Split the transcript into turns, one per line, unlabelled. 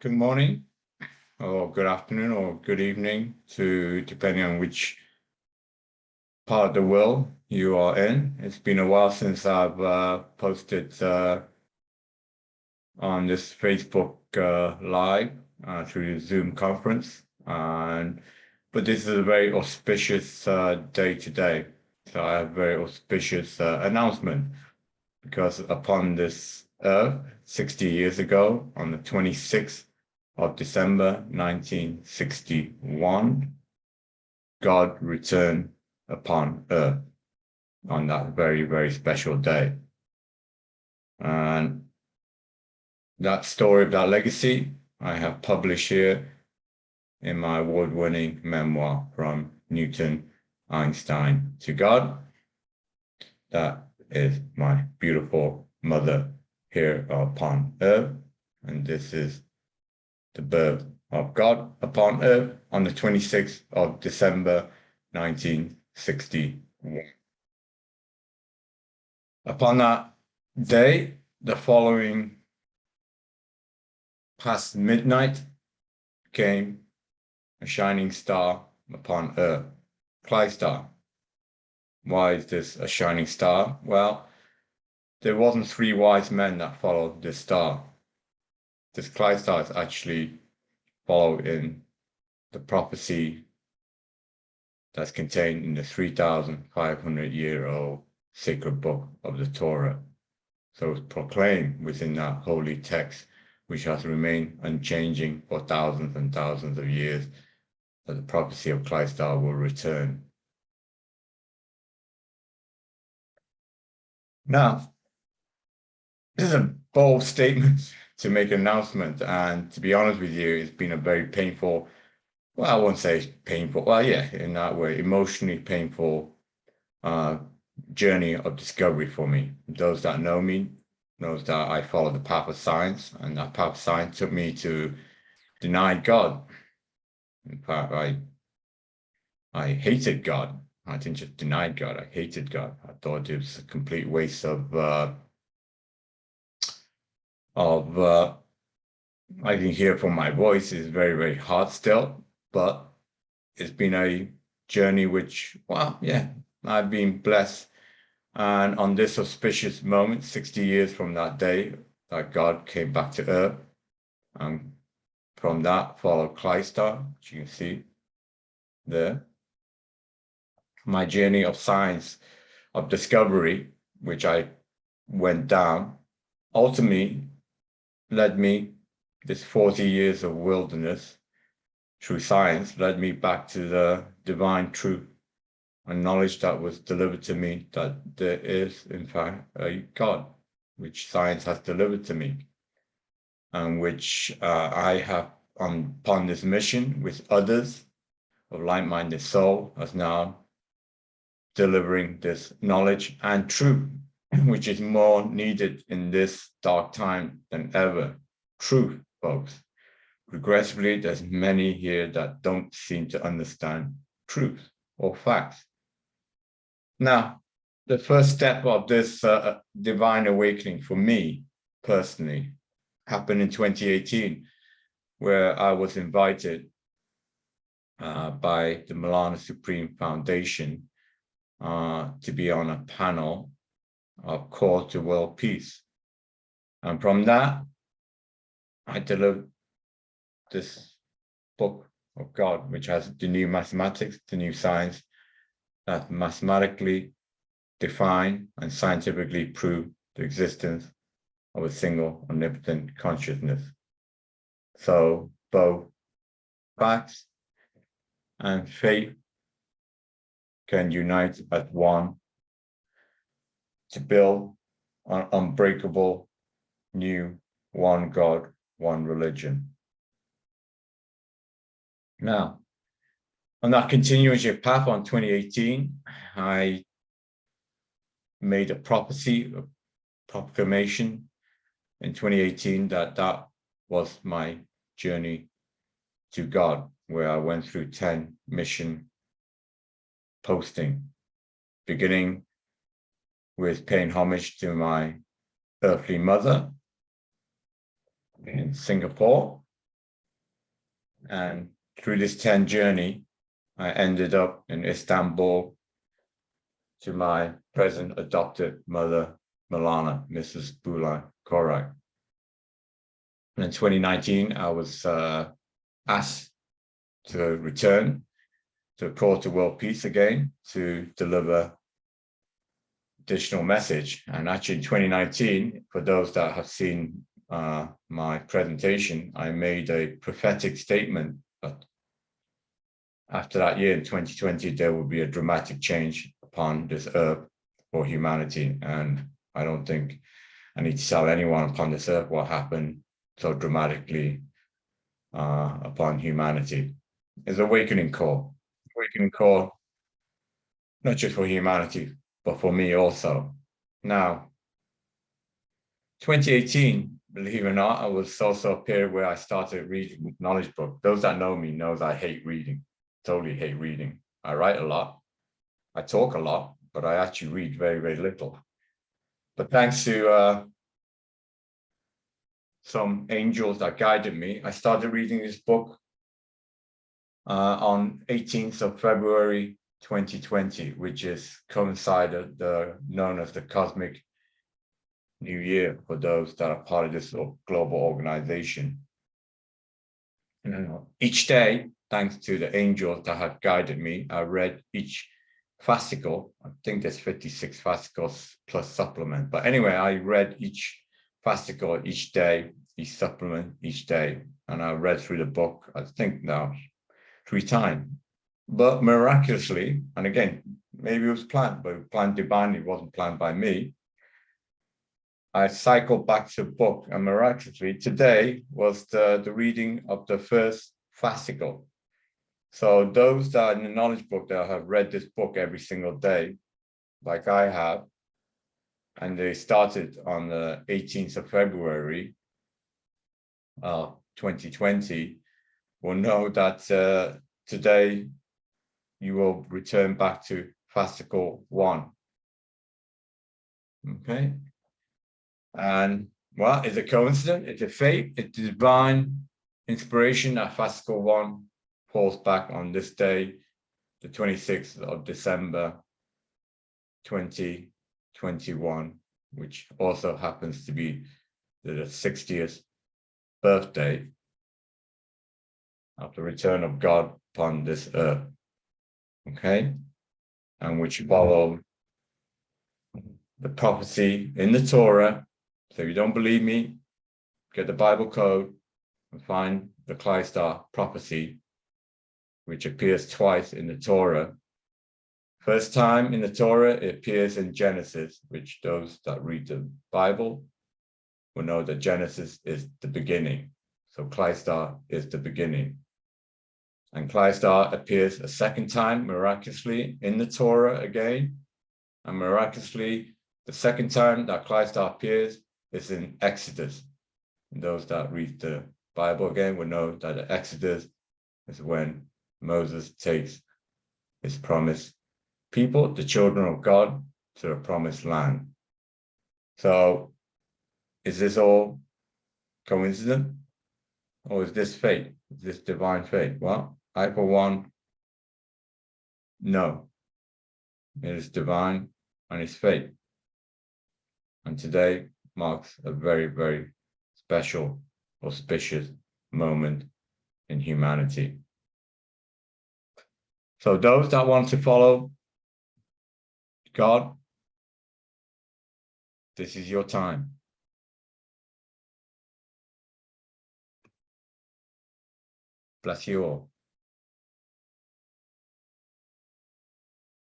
Good morning, or good afternoon, or good evening, depending on which part of the world you are in. It's been a while since I've posted on this Facebook Live through the Zoom conference, but this is a very auspicious day today. So I have a very auspicious announcement, because upon this earth 60 years ago, on the 26th of December 1961, God returned upon earth on that very, very special day. And that story of that legacy I have published here in my award-winning memoir, From Newton, Einstein to God. That is my beautiful mother here upon earth, and this is the birth of God upon earth on the 26th of December 1961. Upon that day, the following past midnight, came a shining star upon earth, KLYSTAR. Why is this a shining star? Well, there wasn't three wise men that followed this star. This KLYSTAR is actually followed in the prophecy that's contained in the 3,500-year-old sacred book of the Torah. So it's proclaimed within that holy text, which has remained unchanging for thousands and thousands of years, that the prophecy of KLYSTAR will return. Now, this is a bold statement to make an announcement, and to be honest with you, it's been a very painful, well, I won't say painful, well, yeah, in that way, emotionally painful journey of discovery for me. Those that know me knows that I follow the path of science, and that path of science took me to deny God. In fact, I hated God. I didn't just deny God, I hated God. I thought it was a complete waste of I can hear from my voice, is very, very hard still, but it's been a journey which, well, yeah, I've been blessed. And on this auspicious moment, 60 years from that day that God came back to earth, and from that followed KLYSTAR, which you can see there. My journey of science, of discovery, which I went down, ultimately led me, this 40 years of wilderness through science, led me back to the divine truth and knowledge that was delivered to me, that there is, in fact, a God, which science has delivered to me, and which I have, upon this mission with others of like-minded soul, as now delivering this knowledge and truth, which is more needed in this dark time than ever. Truth, folks. Regrettably, there's many here that don't seem to understand truth or facts. Now, the first step of this divine awakening for me personally happened in 2018, where I was invited by the Milana Supreme Foundation to be on a panel of Call to World Peace. And from that, I delivered this book of God, which has the new mathematics, the new science, that mathematically define and scientifically prove the existence of a single omnipotent consciousness. So both facts and faith can unite as one to build an unbreakable new one God, one religion. Now, on that continuation path on 2018, I made a prophecy, a proclamation in 2018 that was my journey to God, where I went through 10 mission posting, beginning with paying homage to my earthly mother in Singapore, And through this 10 journey, I ended up in Istanbul to my present adopted mother, Milana, Mrs. Bulay Koray. And in 2019, I was asked to return to a call to world peace again to deliver additional message. And actually in 2019, for those that have seen my presentation, I made a prophetic statement that after that year in 2020, there will be a dramatic change upon this earth for humanity. And I don't think I need to tell anyone upon this earth what happened so dramatically upon humanity. It's awakening call, not just for humanity, but for me also. Now, 2018, believe it or not, I was also a period where I started reading knowledge books. Those that know me knows I hate reading, totally hate reading. I write a lot, I talk a lot, but I actually read very, very little. But thanks to some angels that guided me, I started reading this book on 18th of February 2020, which is coincided known as the Cosmic New Year for those that are part of this global organization. Each day, thanks to the angels that have guided me, I read each fascicle. I think there's 56 fascicles plus supplement. But anyway, I read each fascicle each day, each supplement each day. And I read through the book, I think now, 3 times. But miraculously, and again, maybe it was planned, but planned divinely, it wasn't planned by me. I cycled back to the book, and miraculously, today was the reading of the first fascicle. So those that are in the knowledge book that have read this book every single day, like I have, and they started on the 18th of February 2020, will know that today you will return back to fascicle 1. Okay. And well, it's a coincidence, it's a fate, it's divine inspiration that fascicle 1 falls back on this day, the 26th of December 2021, which also happens to be the 60th birthday of the return of God upon this earth. Okay, and which follow the prophecy in the Torah. So if you don't believe me, get the Bible code and find the KLYSTAR prophecy, which appears twice in the Torah. First time in the Torah, it appears in Genesis, which those that read the Bible will know that Genesis is the beginning. So KLYSTAR is the beginning. And KLYSTAR appears a second time miraculously in the Torah again. And miraculously, the second time that KLYSTAR appears is in Exodus. And those that read the Bible again will know that the Exodus is when Moses takes his promised people, the children of God, to the promised land. So is this all coincidence? Or is this fate? Is this divine fate? Well, I, for one, no. It is divine and it's fate. And today marks a very, very special, auspicious moment in humanity. So those that want to follow God, this is your time. Bless you all.